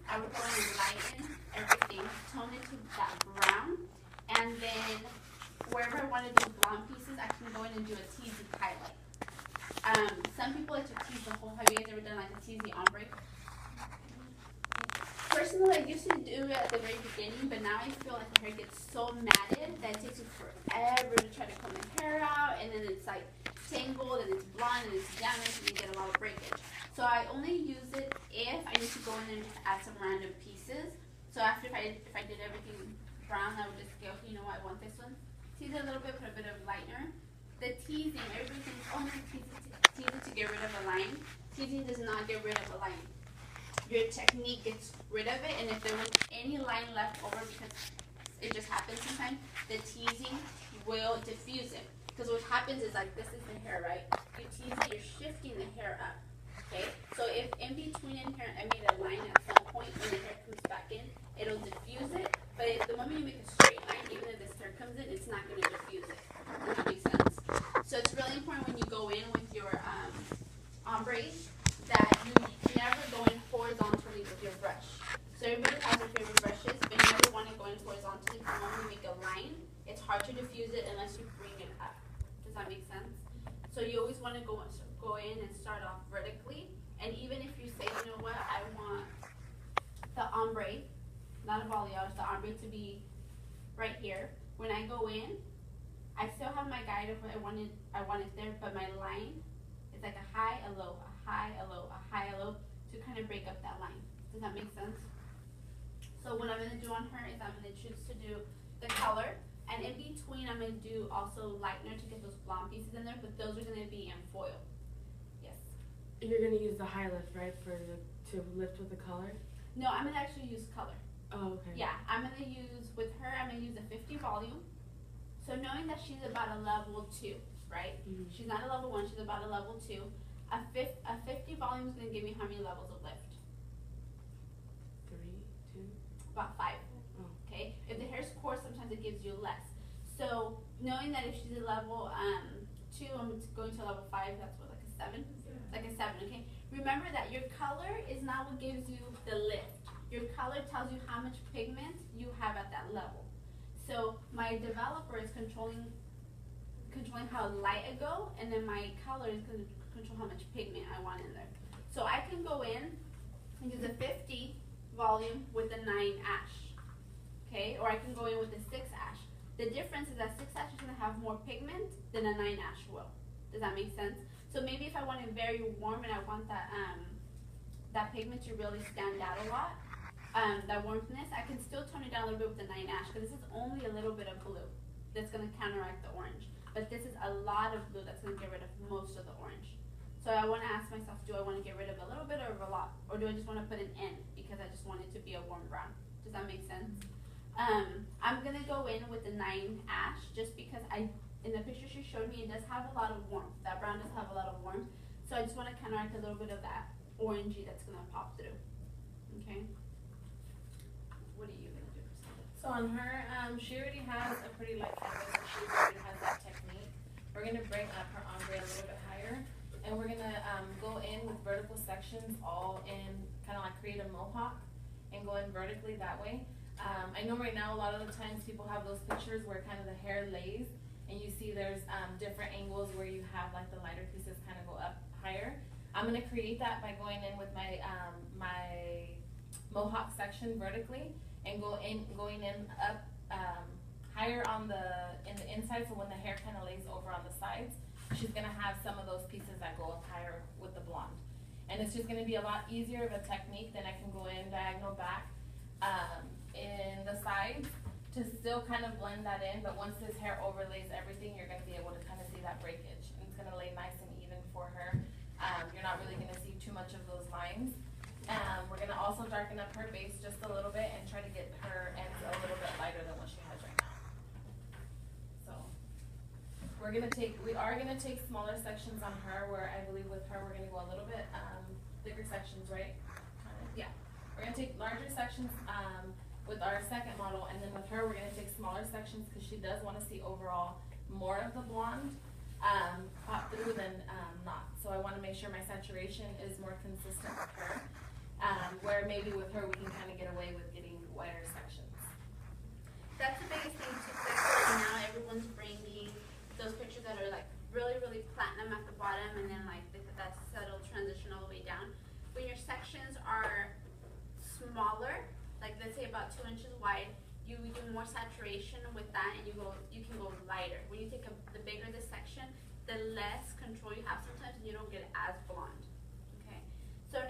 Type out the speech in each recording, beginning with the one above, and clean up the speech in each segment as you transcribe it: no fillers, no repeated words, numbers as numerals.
I would go in and lighten everything, tone it to that brown, and then wherever I want to do blonde pieces, I can go in and do a teasy highlight. Some people like to tease the whole. Have you guys ever done like a teasy ombre? Personally, I used to do it at the very beginning, but now I feel like the hair gets so matted that it takes you forever to try to comb the hair out, and then it's like tangled, and it's blonde, and it's damaged, and you get a lot of breakage. So I only use it if I need to go in and just add some random pieces. So after if I did everything brown, I would just go, okay, you know what, I want this one. Tease it a little bit, put a bit of lightener. The teasing, everybody thinks, oh, no, tease it to get rid of a line. Teasing does not get rid of a line. Your technique gets rid of it, and if there was any line left over, because it just happens sometimes, the teasing will diffuse it. Because what happens is, like, this is the hair, right? You tease it, you're shifting the hair up, okay? So if in between in here I made a line at some point, when the hair comes back in, it'll diffuse it. But if the moment you make a straight line, even if this hair comes in, it's not going to diffuse it. Does that make sense? So it's really important when you go in with your ombres that you never go in horizontally with your brush. So everybody has their favorite brushes, but you never want to go in horizontally. The moment you make a line, it's hard to diffuse it unless you bring it up. Does that make sense? So you always want to go in and start off vertically. And even if you say, you know what, I want the ombre, not a balayage, the ombre to be right here. When I go in, I still have my guide of what I want it there, but my line is like a high, a low, a high, a low, a high, a low, to kind of break up that line. Does that make sense? So what I'm going to do on her is I'm going to choose to do the color, and in between I'm going to do also lightener to get those blonde pieces in there, but those are going to be in foil. Yes. You're going to use the high lift, right, to lift with the color? No, I'm going to actually use color. Oh, okay. Yeah, I'm going to use, with her, I'm going to use a 50 volume. So knowing that she's about a level 2, right? Mm-hmm. She's not a level 1, she's about a level 2. A 50 volume is going to give me how many levels of lift? 3, 2? About 5. Oh. Okay? If the hair's coarse, sometimes it gives you less. So knowing that if she's a level 2, I'm going to a level 5, that's what, like a 7? Yeah. Like a 7, okay? Remember that your color is not what gives you the lift. Your color tells you how much pigment you have at that level. So my developer is controlling how light I go, and then my color is going to control how much pigment I want in there. So I can go in and use a 50 volume with a 9 ash, okay? Or I can go in with a 6 ash. The difference is that 6 ash is going to have more pigment than a 9 ash will. Does that make sense? So maybe if I want it very warm and I want that that pigment to really stand out a lot, that warmthness, I can still tone it down a little bit with the 9 ash, because this is only a little bit of blue that's going to counteract the orange. But this is a lot of blue that's going to get rid of most of the orange. So I want to ask myself, do I want to get rid of a little bit or a lot? Or do I just want to put an N because I just want it to be a warm brown? Does that make sense? I'm going to go in with the 9 ash just because in the picture she showed me, it does have a lot of warmth. That brown does have a lot of warmth. So I just want to counteract a little bit of that orangey that's going to pop through. Okay? What are you going to do? So on her, she already has a pretty light canvas, and she already has that technique. We're going to bring up her ombre a little bit higher, and we're going to go in with vertical sections, all in, kind of like create a mohawk, and go in vertically that way. I know right now a lot of the times people have those pictures where kind of the hair lays, and you see there's different angles where you have like the lighter pieces kind of go up higher. I'm going to create that by going in with my my mohawk section vertically, and going in up higher on in the inside, so when the hair kind of lays over on the sides, she's going to have some of those pieces that go up higher with the blonde. And it's just going to be a lot easier of a technique than I can go in diagonal back in the sides to still kind of blend that in, but once this hair overlays everything, you're going to be able to kind of see that breakage, and it's going to lay nice and even for her. You're not really going to see too much of those lines. We're going to also darken up her base just a little bit and try to get her ends a little bit lighter than what she has right now. So we are going to take smaller sections on her, where I believe with her we're going to go a little bit bigger sections, right? Yeah. We're going to take larger sections with our second model, and then with her we're going to take smaller sections because she does want to see overall more of the blonde pop through than not. So I want to make sure my saturation is more consistent with her. where maybe with her we can kind of get away with getting wider sections. That's the biggest thing too. Like now everyone's bringing those pictures that are like really, really platinum at the bottom, and then like that subtle transition all the way down. When your sections are smaller, like let's say about 2 inches wide, you do more saturation with that, and you can go lighter. When you take the bigger the section, the less control you have sometimes, and you don't get as blonde. Okay. So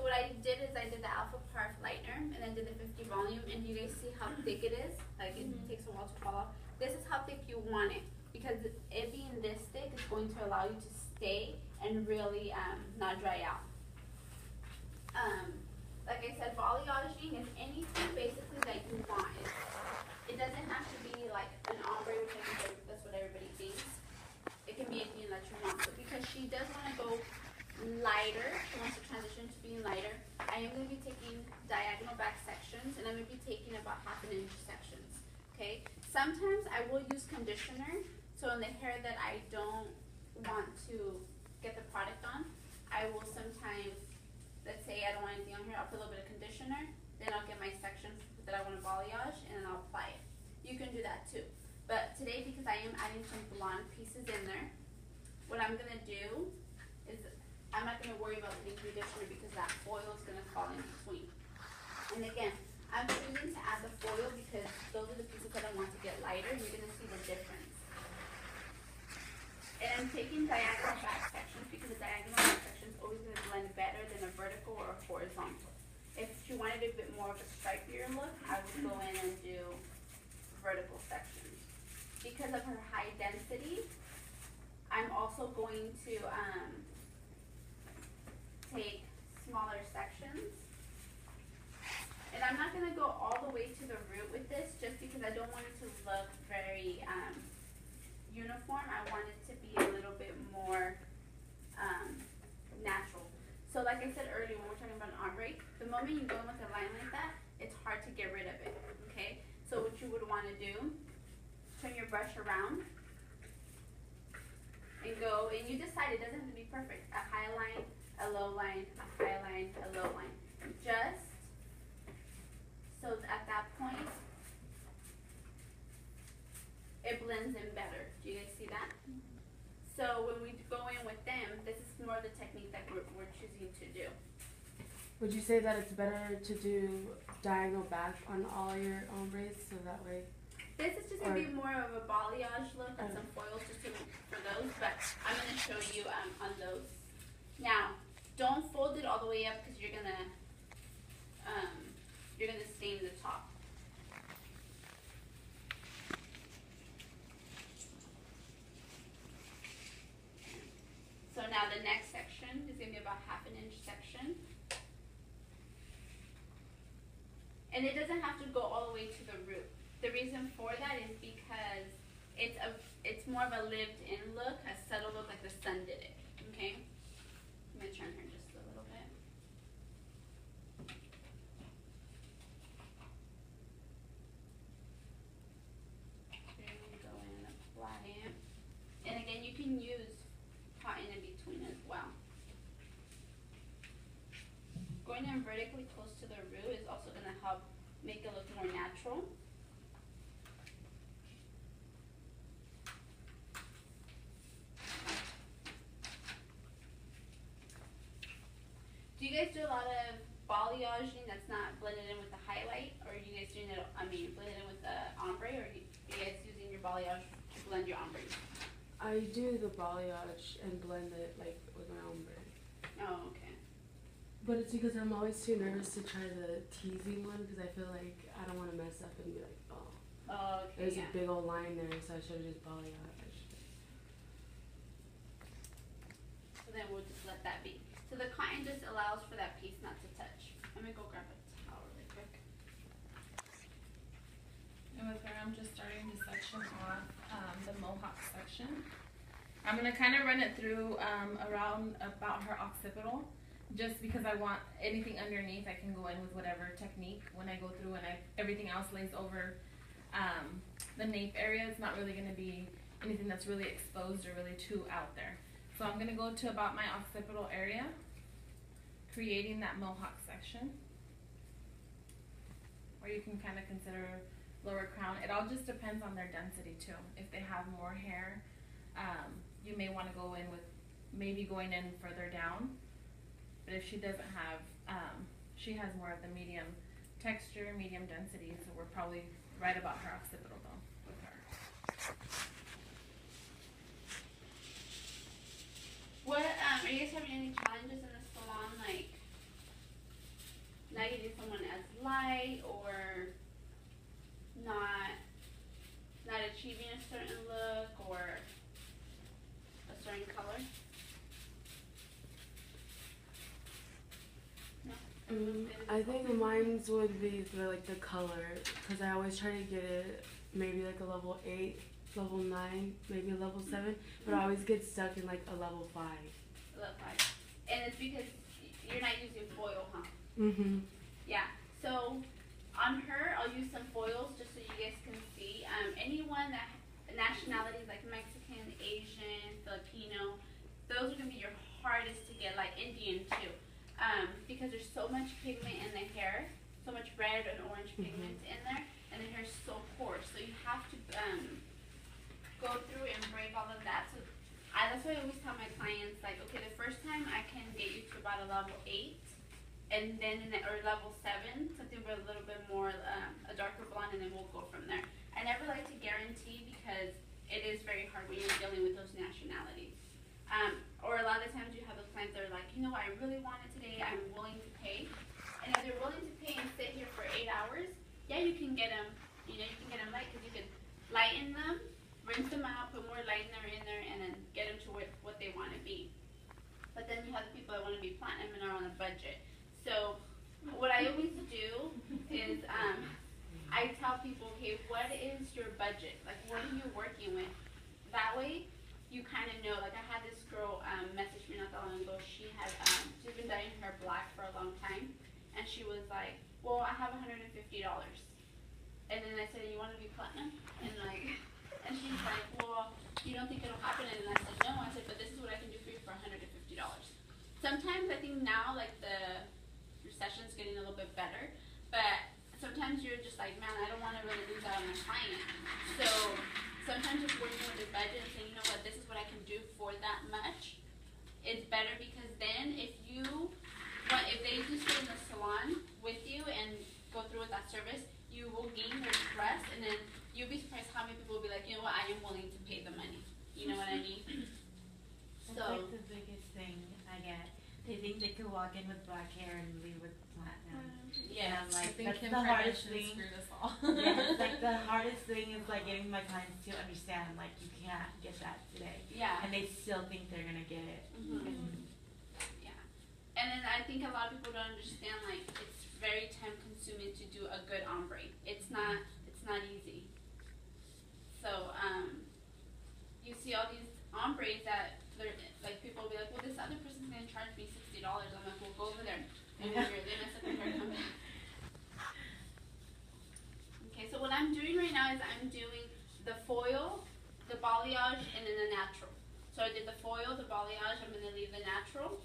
what I did is I did the Alpha Parf lightener, and then did the 50 volume, and you guys see how thick it is? Like it takes a while to fall off. This is how thick you want it, because it being this thick is going to allow you to stay and really not dry out. Like I said, balayaging is anything basically that you want. It doesn't have to be like an ombre, which I think that's what everybody thinks. It can be anything that you want. But because she does want to go lighter, she wants to transition to being lighter, I am going to be taking diagonal back sections, and I'm going to be taking about 1/2 inch sections. Okay. Sometimes I will use conditioner. So in the hair that I don't want to get the product on, I will sometimes, let's say I don't want anything on here, I'll put a little bit of conditioner, then I'll get my sections that I want to balayage, and then I'll apply it. You can do that too. But today, because I am adding some blonde pieces in there, what I'm going to do is I'm not going to worry about the conditioner because that foil is going to fall in between. And again, I'm choosing to add the foil because those are the pieces that I want to get lighter. You're going to see the difference. And I'm taking diagonal back sections because the diagonal back section is always going to blend better than a vertical or a horizontal. If you wanted a bit more of a stripier look, I would go in and do vertical sections. Because of her high density, I'm also going to take smaller sections. And I'm not going to go all the way to the root with this just because I don't want it to look very uniform. I want it to be a little bit more natural. So like I said earlier when we're talking about an ombre, the moment you go in with a line like that, it's hard to get rid of it, okay? So what you would want to do, turn your brush around and go, and you decide it doesn't have to be perfect. A high line, a low line, a high line, a low line. Just so at that point, it blends in better. Do you guys see that? So when we go in with them, this is more the technique that we're choosing to do. Would you say that it's better to do diagonal back on all your ombres so that way? This is just going to be more of a balayage look and some foils just for those, but I'm going to show you on those. Now, don't fold it all the way up because you're going to stain the top. So now the next section is going to be about 1/2 inch section. And it doesn't have to go all the way to the root. The reason for that is because it's more of a lived-in look, a subtle look like the sun did it, okay? I'm going to turn her just a little bit. You're going to go in and apply it. And again, you can use cotton in between as well. Going in vertically close to the root is also going to help make it look more natural. Do you guys do a lot of balayaging that's not blended in with the highlight, or are you guys doing it, blended in with the ombre, or are you guys using your balayage to blend your ombre? I do the balayage and blend it like with my ombre. Oh, okay. But it's because I'm always too nervous to try the teasing one because I feel like I don't want to mess up and be like, oh. Oh, okay, There's yeah. a big old line there, so I should have just balayaged. So then we'll just let that be. So the cotton just allows for that piece not to touch. I'm going to go grab a towel really quick. And with her, I'm just starting to section off the mohawk section. I'm going to kind of run it through around about her occipital, just because I want anything underneath, I can go in with whatever technique when I go through, and everything else lays over the nape area. It's not really going to be anything that's really exposed or really too out there. So I'm going to go to about my occipital area, creating that mohawk section. Or you can kind of consider lower crown. It all just depends on their density too. If they have more hair, you may want to go in with maybe going in further down. But if she doesn't have, she has more of the medium texture, medium density, so we're probably right about her occipital though with her. What are you guys having any challenges in the salon, like not getting someone as light or not achieving a certain look or a certain color? No? I think mine's would be the color, because I always try to get it maybe like a level 8, level 9, maybe a level 7, but I always get stuck in like a level 5. Level 5. And it's because you're not using foil, huh? Mm-hmm. Yeah. So on her, I'll use some foils just so you guys can see. Anyone that nationalities like Mexican, Asian, Filipino, those are gonna be your hardest to get, like Indian too. Because there's so much pigment in the hair, so much red and orange pigment in there, and the hair is so coarse. So you have to go through and break all of that. So that's why I always tell my clients, like, okay, the first time I can get you to about a level 8, and then or level 7, something with a little bit more a darker blonde, and then we'll go from there. I never like to guarantee because it is very hard when you're dealing with those nationalities. Or a lot of times you have those clients that are like, you know, I really want it today, I'm willing to pay. And if they're willing to pay and sit here for 8 hours, yeah, you can get them, you know, you can get them light, because you can lighten them, rinse them out, put more lightener in there, and then get them to what they want to be. But then you have the people that want to be platinum and are on a budget. So what I always do is I tell people, okay, what is your budget? Like, what are you working with? That way, you kind of know. Like, I had this girl message me not that long ago. She had she's been dyeing her hair black for a long time, and she was like, well, I have $150. And then I said, you want to be platinum? And she's like, well, you don't think it'll happen? And then I said, no. I said, but this is what I can do for you for $150. Sometimes I think now, like, the recession's getting a little bit better, but sometimes you're just like, man, I don't want to really lose out on my client. So sometimes just working with your budget and saying, you know what, this is what I can do for that much, is better, because then if they just stay in the salon with you and go through with that service, you will gain their trust, and then you'll be surprised how many people will be like, you know what, I am willing to pay the money. You know what I mean? That's like the biggest thing I get. They think they could walk in with black hair and leave with platinum. Yeah, and I'm like, I think that's Kim the hardest Kardashian thing. screwed us all. Yeah, it's like the hardest thing is like getting my clients to understand, like, you can't get that today. Yeah. And they still think they're gonna get it. Mm-hmm. Yeah. And then I think a lot of people don't understand, like, it's very time consuming to do a good ombre. It's not easy. So, you see all these ombres that they're, like, people will be like, well, this other person's gonna charge me $60. I'm like, well, go over there. And they mess up your hair company. Okay, so what I'm doing right now is I'm doing the foil, the balayage, and then the natural. So I did the foil, the balayage, I'm gonna leave the natural.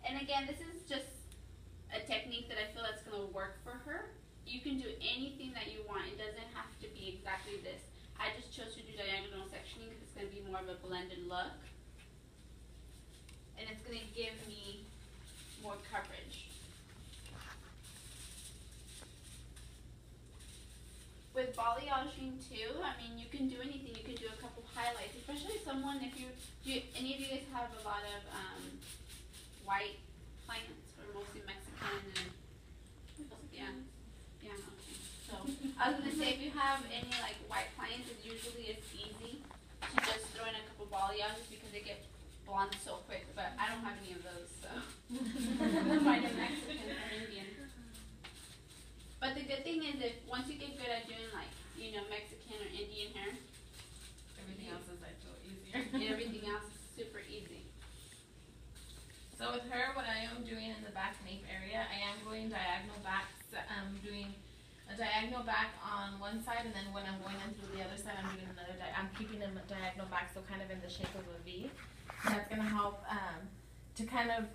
And again, this is just a technique that I feel that's gonna work for her. You can do anything that you want. It doesn't have to be exactly this. I just chose to do diagonal sectioning because it's gonna be more of a blended look. And it's gonna give me more coverage. With balayaging too, I mean, you can do anything. You can do a couple highlights, especially someone, if any of you guys have a lot of white clients, or mostly Mexican, and yeah, okay. So I was gonna say, if you have any like white clients, it's easy to just throw in a couple balyages because they get blonde so quick. But I don't have any of those, so I'm finding Mexican or Indian. But the good thing is, if once you get good at doing like, you know, Mexican or Indian hair, Everything else is like so easier. and everything else is super easy. So with her, what I am doing in the back nape area, I am going diagonal back. I'm doing a diagonal back on one side, and then when I'm going in through the other side, I'm doing another. I'm keeping them diagonal back, so kind of in the shape of a V. That's gonna help to kind of